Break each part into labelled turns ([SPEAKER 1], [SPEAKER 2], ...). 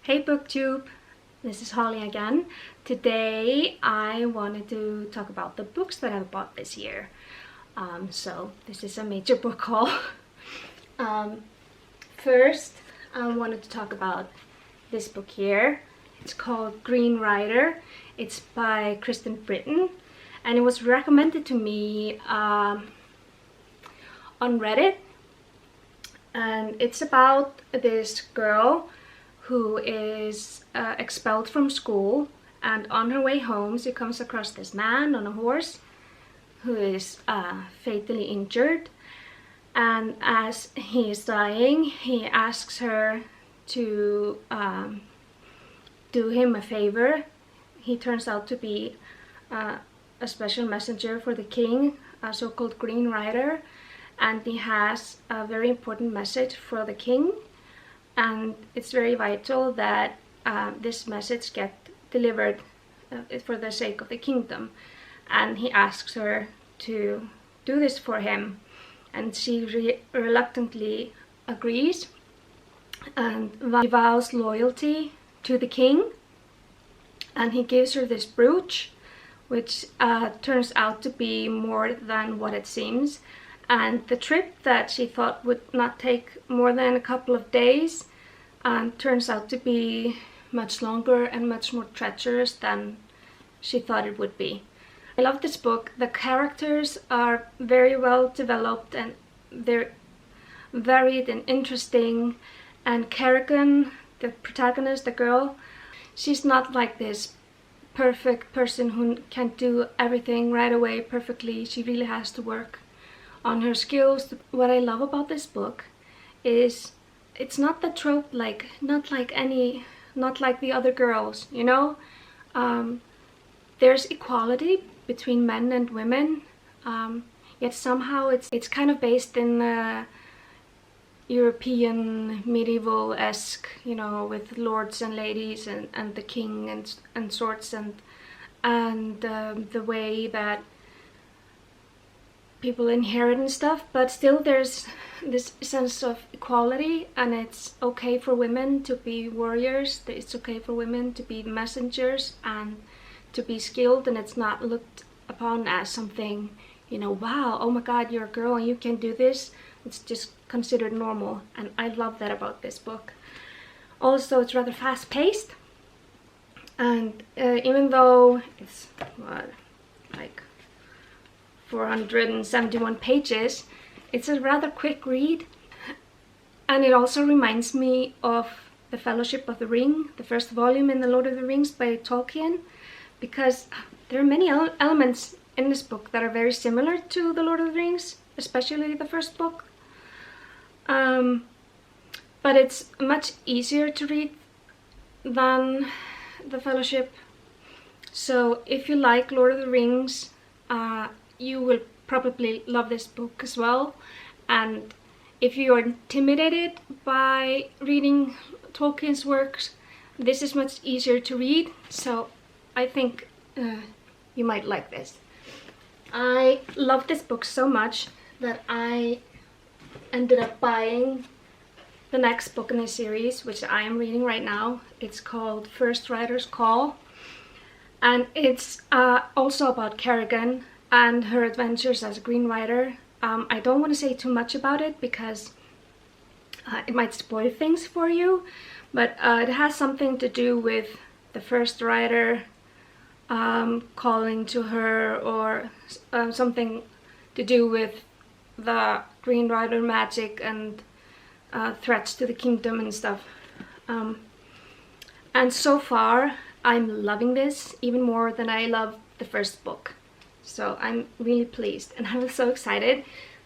[SPEAKER 1] Hey BookTube, this is Holly again. Today I wanted to talk about the books that I've bought this year. So this is a major book haul. First, I wanted to talk about this book here. It's called Green Rider. It's by Kristen Britton, and it was recommended to me on Reddit. And it's about this girl who is expelled from school, and on her way home she comes across this man on a horse who is fatally injured, and as he is dying he asks her to do him a favor. He turns out to be a special messenger for the king, a so-called Green Rider, and he has a very important message for the king. And it's very vital that this message get delivered for the sake of the kingdom. And he asks her to do this for him, and she reluctantly agrees and vows loyalty to the king. And he gives her this brooch, which turns out to be more than what it seems. And the trip that she thought would not take more than a couple of days turns out to be much longer and much more treacherous than she thought it would be. I love this book. The characters are very well developed and they're varied and interesting. And Kerrigan, the protagonist, the girl, she's not like this perfect person who can do everything right away perfectly. She really has to work on her skills. What I love about this book is it's not the trope, not like the other girls, you know. There's equality between men and women, yet somehow it's kind of based in European medieval-esque, you know, with lords and ladies and the king and swords and the way that people inherit and stuff, but still there's this sense of equality, and it's okay for women to be warriors, it's okay for women to be messengers and to be skilled, and it's not looked upon as something, you know, wow, oh my god, you're a girl and you can do this. It's just considered normal, and I love that about this book. Also, it's rather fast-paced, and even though it's like 471 pages, it's a rather quick read. And it also reminds me of The Fellowship of the Ring, the first volume in the Lord of the Rings by Tolkien, because there are many elements in this book that are very similar to the Lord of the Rings, especially the first book. But it's much easier to read than The Fellowship. So if you like Lord of the Rings, you will probably love this book as well. And if you are intimidated by reading Tolkien's works, this is much easier to read, so I think you might like this. I love this book so much that I ended up buying the next book in the series, which I am reading right now. It's called First Rider's Call, and it's also about Kerrigan and her adventures as a Green Rider. I don't want to say too much about it because it might spoil things for you, but it has something to do with the First Rider calling to her, or something to do with the Green Rider magic and threats to the kingdom and stuff. And so far I'm loving this even more than I loved the first book. So I'm really pleased, and I was so excited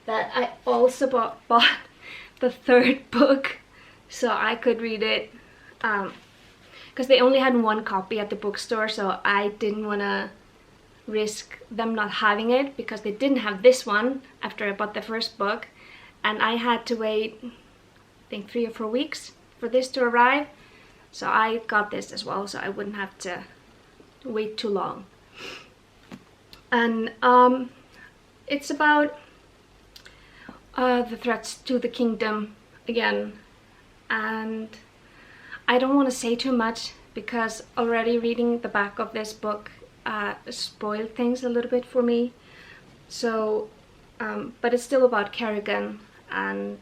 [SPEAKER 1] that I also bought the third book so I could read it, because they only had one copy at the bookstore, so I didn't want to risk them not having it, because they didn't have this one after I bought the first book, and I had to wait, I think, 3 or 4 weeks for this to arrive. So I got this as well, so I wouldn't have to wait too long. And it's about the threats to the kingdom again, and I don't want to say too much because already reading the back of this book spoiled things a little bit for me. So, but it's still about Kerrigan, and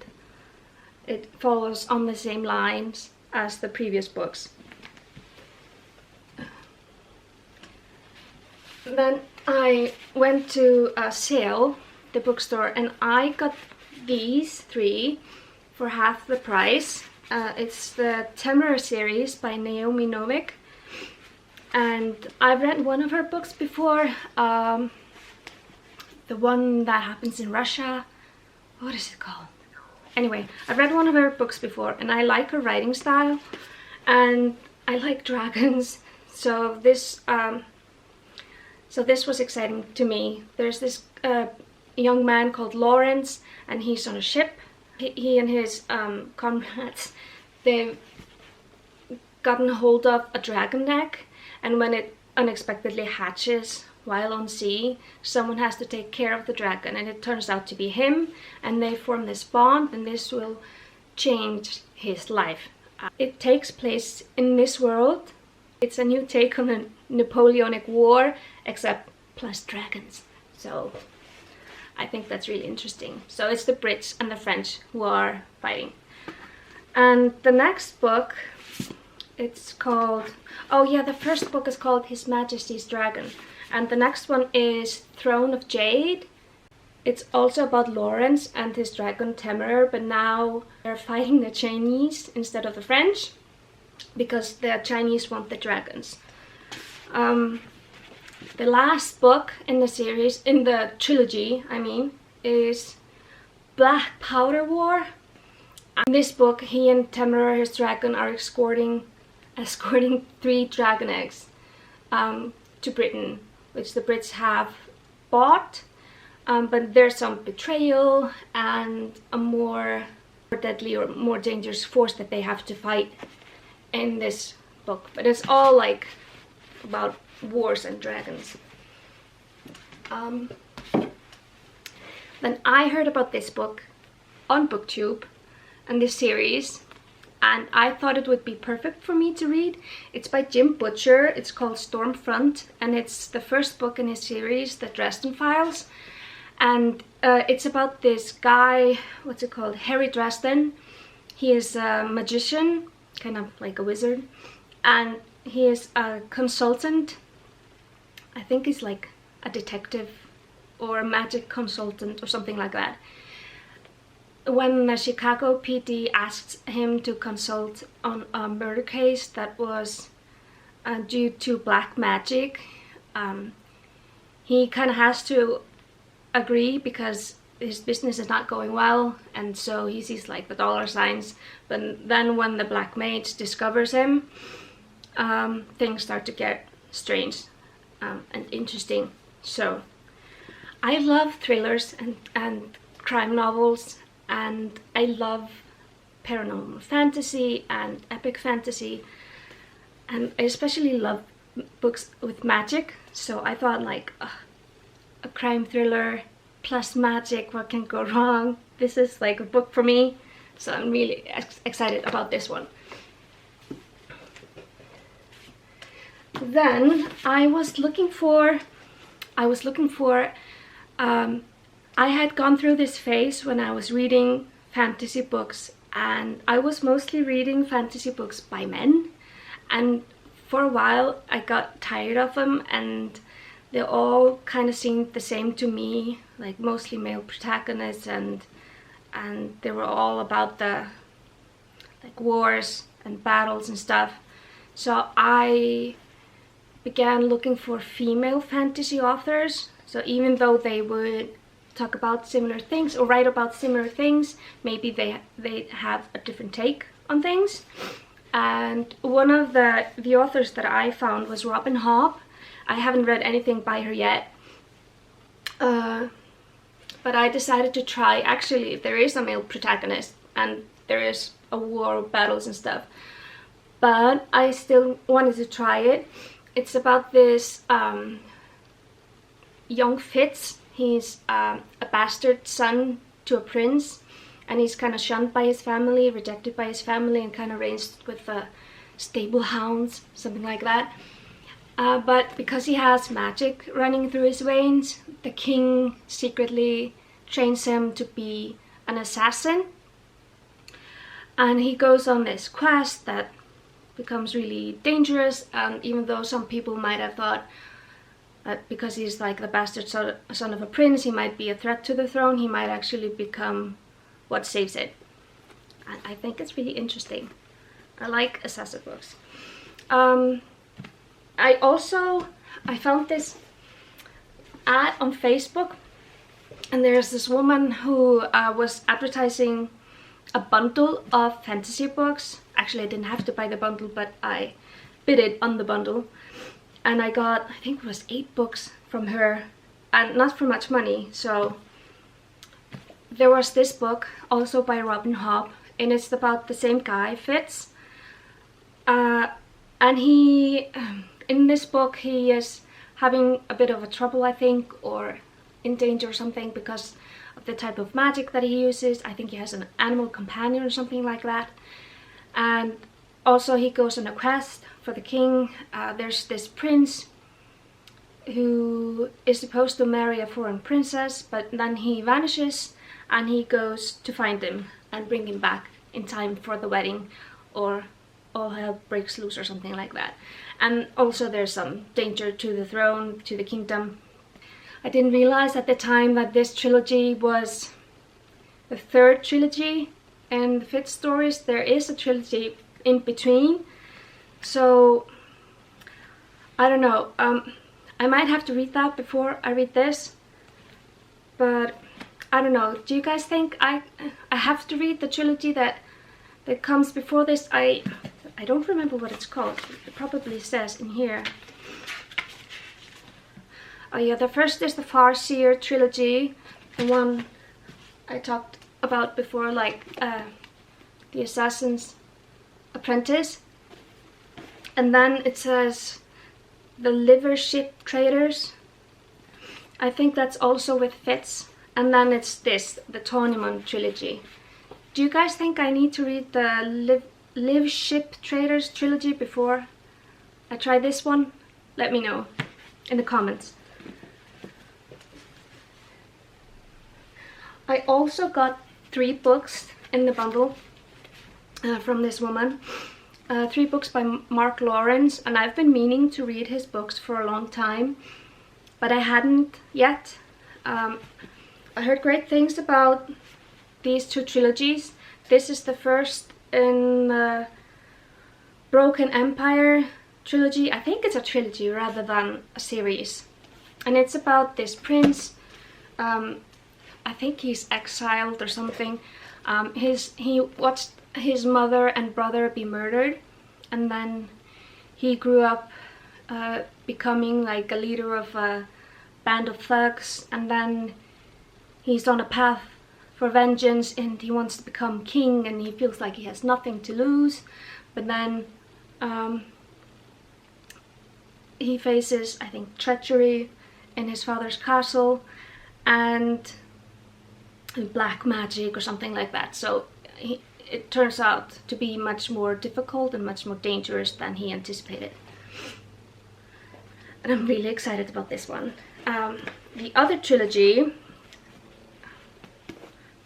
[SPEAKER 1] it follows on the same lines as the previous books. Then I went to Sale, the bookstore, and I got these 3 for half the price. It's the Timur series by Naomi Novik, and I've read one of her books before, the one that happens in Russia. What is it called? Anyway, I've read one of her books before, and I like her writing style, and I like dragons, so this was exciting to me. There's this young man called Lawrence, and he's on a ship. He and his comrades, they've gotten hold of a dragon egg, and when it unexpectedly hatches while on sea, someone has to take care of the dragon, and it turns out to be him, and they form this bond, and this will change his life. It takes place in this world. It's a new take on a Napoleonic War, except plus dragons. So I think that's really interesting. So it's the Brits and the French who are fighting. And the next book, it's called, oh yeah, the first book is called His Majesty's Dragon. And the next one is Throne of Jade. It's also about Lawrence and his dragon Timur, but now they're fighting the Chinese instead of the French, because the Chinese want the dragons. The last book in the series, in the trilogy, I mean, is Blackpowder War. In this book, he and Timur, his dragon, are escorting 3 dragon eggs to Britain, which the Brits have bought, but there's some betrayal and a more deadly or more dangerous force that they have to fight in this book. But it's all like about wars and dragons. Then I heard about this book on BookTube and this series, and I thought it would be perfect for me to read. It's by Jim Butcher. It's called Stormfront, and it's the first book in his series, The Dresden Files. And it's about this guy, what's it called, Harry Dresden. He is a magician, kind of like a wizard, and he is a consultant. I think he's like a detective or a magic consultant or something like that. When the Chicago PD asked him to consult on a murder case that was due to black magic, he kind of has to agree because his business is not going well, and so he sees like the dollar signs. But then when the black mage discovers him, things start to get strange and interesting. So I love thrillers and crime novels, and I love paranormal fantasy and epic fantasy, and I especially love books with magic. So I thought, like, a crime thriller plus magic, what can go wrong? This is like a book for me, so I'm really excited about this one. Then I had gone through this phase when I was reading fantasy books, and I was mostly reading fantasy books by men, and for a while I got tired of them, and they all kind of seemed the same to me, like mostly male protagonists, and they were all about the like wars and battles and stuff. So I began looking for female fantasy authors. So even though they would talk about similar things or write about similar things, maybe they have a different take on things. And one of the authors that I found was Robin Hobb. I haven't read anything by her yet, but I decided to try. Actually, there is a male protagonist and there is a war, battles and stuff, but I still wanted to try it. It's about this young Fitz. He's a bastard son to a prince, and he's kind of shunned by his family, rejected by his family, and kind of raised with stable hounds, something like that. But because he has magic running through his veins, the king secretly trains him to be an assassin. And he goes on this quest that becomes really dangerous, and even though some people might have thought that because he's like the bastard son of a prince, he might be a threat to the throne, he might actually become what saves it. And I think it's really interesting. I like assassin books. I found this ad on Facebook, and there's this woman who was advertising a bundle of fantasy books. Actually, I didn't have to buy the bundle, but I bid it on the bundle, and I got, I think it was 8 books from her, and not for much money. So there was this book also by Hobb, and it's about the same guy, Fitz, and he in this book he is having a bit of a trouble, I think, or in danger or something because of the type of magic that he uses. I think he has an animal companion or something like that. And also he goes on a quest for the king. There's this prince who is supposed to marry a foreign princess, but then he vanishes, and he goes to find him and bring him back in time for the wedding, or all hell breaks loose or something like that. And also there's some danger to the throne, to the kingdom. I didn't realize at the time that this trilogy was the 3rd trilogy in the Fitz stories. There is a trilogy in between, so I don't know. I might have to read that before I read this, but I don't know. Do you guys think I have to read the trilogy that comes before this? I don't remember what it's called. It probably says in here. Oh yeah, the first is the Farseer trilogy, the one I talked about before, like the Assassin's Apprentice. And then it says the Liver Ship Traders. I think that's also with Fitz. And then it's this, the Tournament trilogy. Do you guys think I need to read the Live Ship Traders trilogy before I try this one? Let me know in the comments. I also got 3 books in the bundle from this woman. 3 books by Mark Lawrence, and I've been meaning to read his books for a long time, but I hadn't yet. I heard great things about these 2 trilogies. This is the first in the Broken Empire trilogy. I think it's a trilogy rather than a series. And it's about this prince. I think he's exiled or something. He watched his mother and brother be murdered, and then he grew up becoming like a leader of a band of thugs, and then he's on a path for vengeance, and he wants to become king, and he feels like he has nothing to lose. But then he faces, I think, treachery in his father's castle and black magic or something like that. So it turns out to be much more difficult and much more dangerous than he anticipated. And I'm really excited about this one. The other trilogy,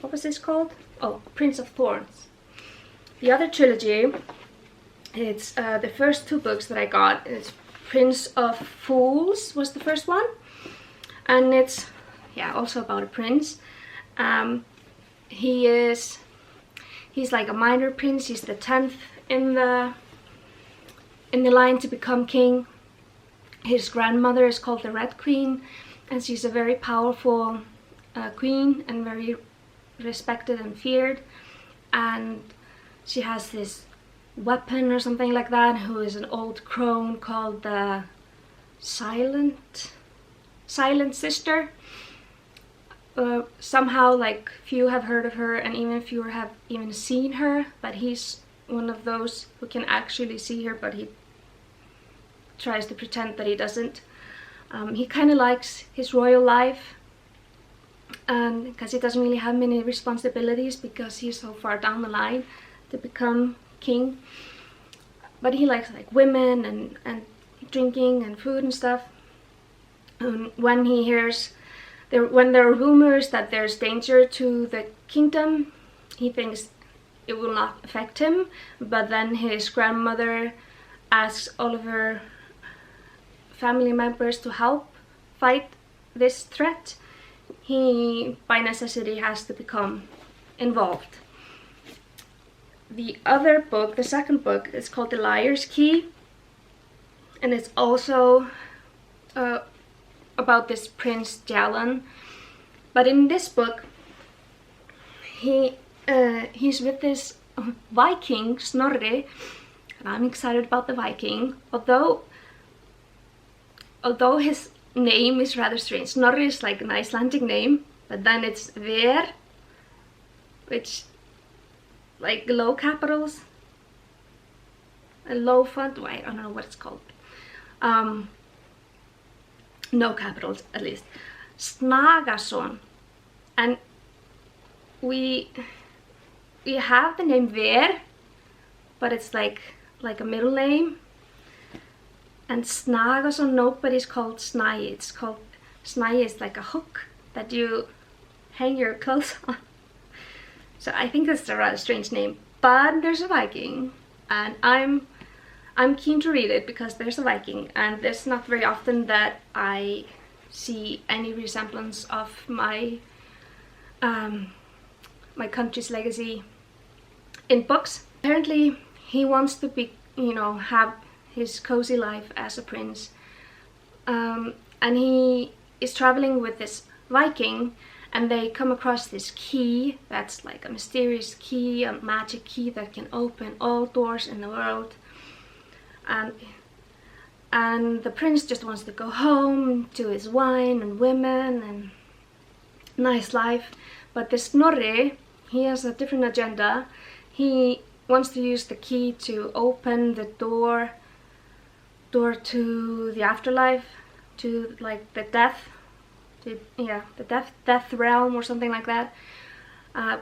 [SPEAKER 1] what was this called? Oh, Prince of Thorns. The other trilogy, it's the first 2 books that I got. It's Prince of Fools was the first one, and it's also about a prince. He's like a minor prince. He's the 10th in the line to become king. His grandmother is called the Red Queen, and she's a very powerful queen and very respected and feared. And she has this weapon or something like that, who is an old crone called the Silent Sister. Somehow, like, few have heard of her, and even fewer have even seen her, but he's one of those who can actually see her, but he tries to pretend that he doesn't. He kind of likes his royal life, and because he doesn't really have many responsibilities because he's so far down the line to become king. but he likes like women and drinking and food and stuff. And when he hears when there are rumors that there's danger to the kingdom, he thinks it will not affect him. But then his grandmother asks all of her family members to help fight this threat. He, by necessity, has to become involved. The other book, the second book, is called The Liar's Key, and it's also about this Prince Jalan. But in this book, he's with this Viking, Snorri, and I'm excited about the Viking, although his name is rather strange. Snorri is like an Icelandic name, but then it's Ver, which like low capitals, a low font, I don't know what it's called. No capitals at least. Snagason, and we have the name Ver, but it's like a middle name. And Snagason, nobody's called Snæi. It's called Snæi is like a hook that you hang your clothes on. So I think that's a rather strange name. But there's a Viking, and I'm keen to read it because there's a Viking, and it's not very often that I see any resemblance of my my country's legacy in books. Apparently, he wants to be, have his cozy life as a prince, and he is traveling with this Viking, and they come across this key that's like a mysterious key, a magic key that can open all doors in the world. And the prince just wants to go home to his wine and women and nice life. But this Snorri, he has a different agenda. He wants to use the key to open the door to the afterlife, to like the death, the death realm or something like that,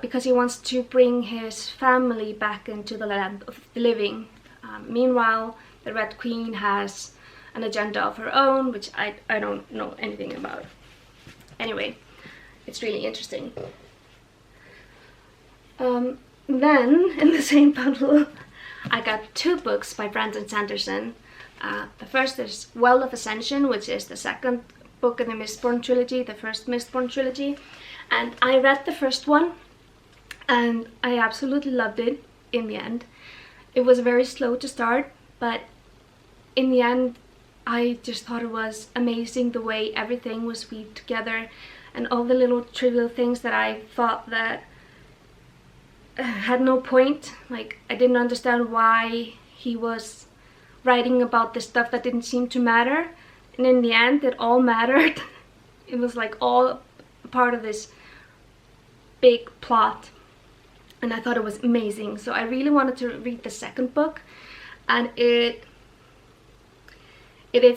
[SPEAKER 1] because he wants to bring his family back into the land of the living. Meanwhile, the Red Queen has an agenda of her own, which I don't know anything about. Anyway, it's really interesting. Then, in the same bundle, I got 2 books by Brandon Sanderson. The first is Well of Ascension, which is the second book in the Mistborn trilogy, the first Mistborn trilogy. And I read the first one, and I absolutely loved it in the end. It was very slow to start, but in the end, I just thought it was amazing the way everything was weaved together, and all the little trivial things that I thought that had no point. Like, I didn't understand why he was writing about the stuff that didn't seem to matter, and in the end it all mattered. It was like all part of this big plot, and I thought it was amazing. So I really wanted to read the second book, and it's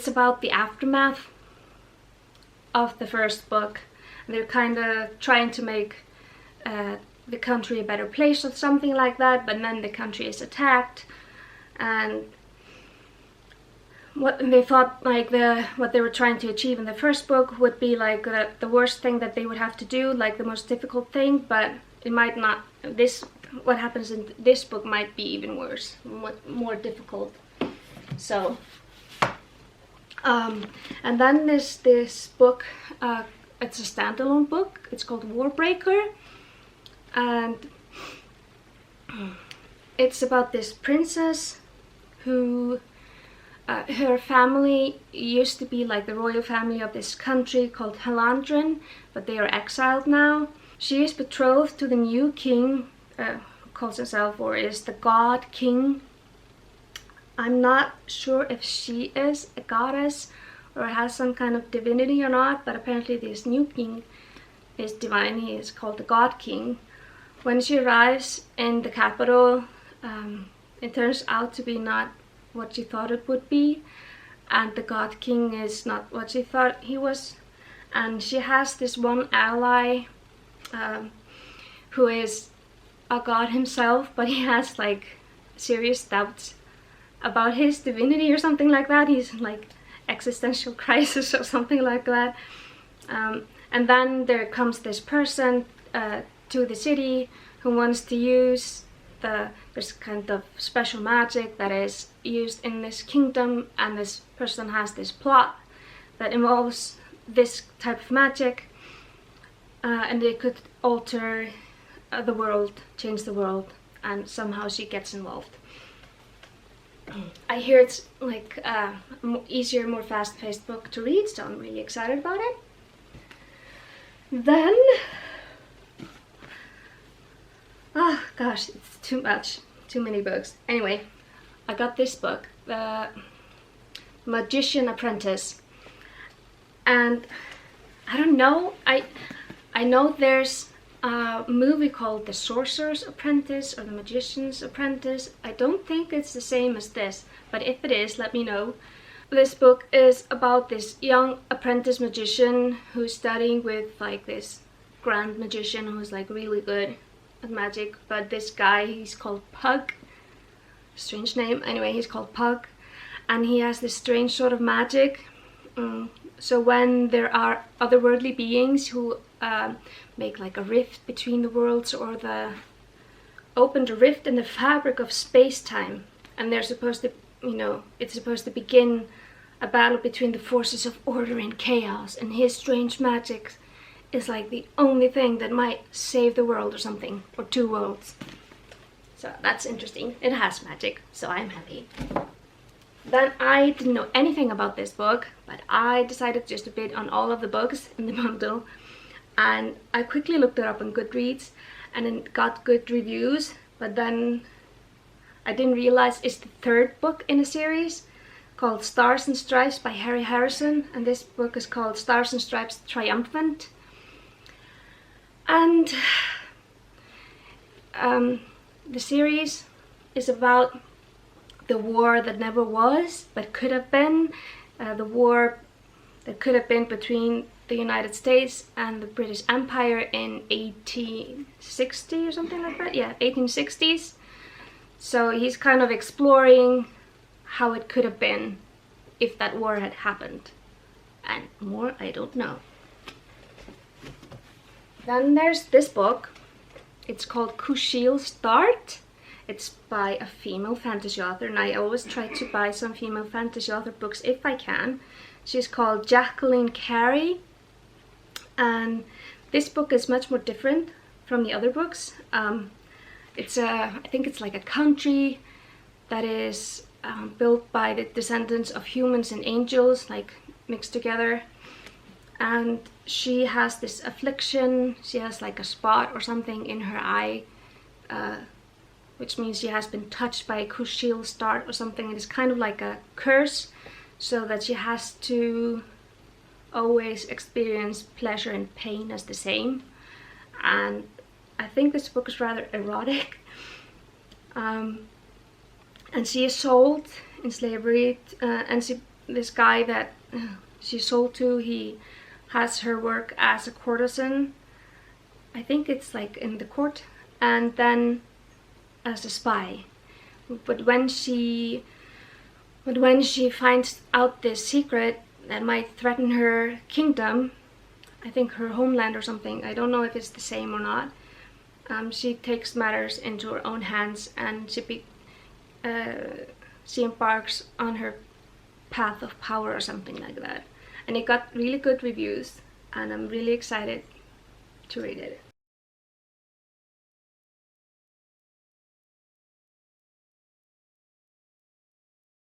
[SPEAKER 1] about the aftermath of the first book. They're kind of trying to make the country a better place or something like that, but then the country is attacked, and what they thought, like what they were trying to achieve in the first book would be like the worst thing that they would have to do, like the most difficult thing, but it might not. What happens in this book might be even worse, more difficult. So and then there's this book, it's a standalone book, it's called Warbreaker, and it's about this princess who her family used to be like the royal family of this country called Halandren, but they are exiled now. She is betrothed to the new king, who calls himself, or is the god king. I'm not sure if she is a goddess or has some kind of divinity or not, but apparently this new king is divine. He is called the god king. When she arrives in the capital, it turns out to be not what she thought it would be, and the god king is not what she thought he was, and she has this one ally who is a god himself, but he has like serious doubts about his divinity or something like that. He's like existential crisis or something like that. And then there comes this person to the city who wants to use this kind of special magic that is used in this kingdom, and this person has this plot that involves this type of magic, and they could alter the world, change the world, and somehow she gets involved. I hear it's like a easier, more fast-paced book to read, so I'm really excited about it. Then, oh gosh, it's too much, too many books. Anyway, I got this book, The Magician Apprentice, and I don't know, I know there's a movie called The Sorcerer's Apprentice or The Magician's Apprentice. I don't think it's the same as this, but if it is, let me know. This book is about this young apprentice magician who's studying with like this grand magician who's like really good at magic, but this guy, he's called Pug. Strange name. Anyway, he's called Pug, and he has this strange sort of magic. So when there are otherworldly beings who make like a rift between the worlds, or open a rift in the fabric of space-time, and they're supposed to, you know, it's supposed to begin a battle between the forces of order and chaos, and his strange magic is like the only thing that might save the world or something, or two worlds. So that's interesting. It has magic, so I'm happy. Then I didn't know anything about this book, but I decided just to bid on all of the books in the bundle, and I quickly looked it up on Goodreads and it got good reviews, but then I didn't realize it's the third book in a series called Stars and Stripes by Harry Harrison, and this book is called Stars and Stripes Triumphant. And the series is about the war that never was but could have been, the war that could have been between the United States and the British Empire in 1860 or something like that. Yeah, 1860s. So he's kind of exploring how it could have been if that war had happened. And more I don't know. Then there's this book. It's called Kushil Start. It's by a female fantasy author, and I always try to buy some female fantasy author books if I can. She's called Jacqueline Carey, and this book is much more different from the other books. I think it's like a country that is built by the descendants of humans and angels, like mixed together. And she has this affliction. She has like a spot or something in her eye, which means she has been touched by a Kushil Start or something. It is kind of like a curse, so that she has to always experience pleasure and pain as the same. And I think this book is rather erotic. And she is sold in slavery, and this guy that she's sold to, he has her work as a courtesan. I think it's like in the court, and then as a spy. But when she finds out this secret that might threaten her kingdom, I think her homeland or something, I don't know if it's the same or not, she takes matters into her own hands, and she embarks on her path of power or something like that. And it got really good reviews, and I'm really excited to read it.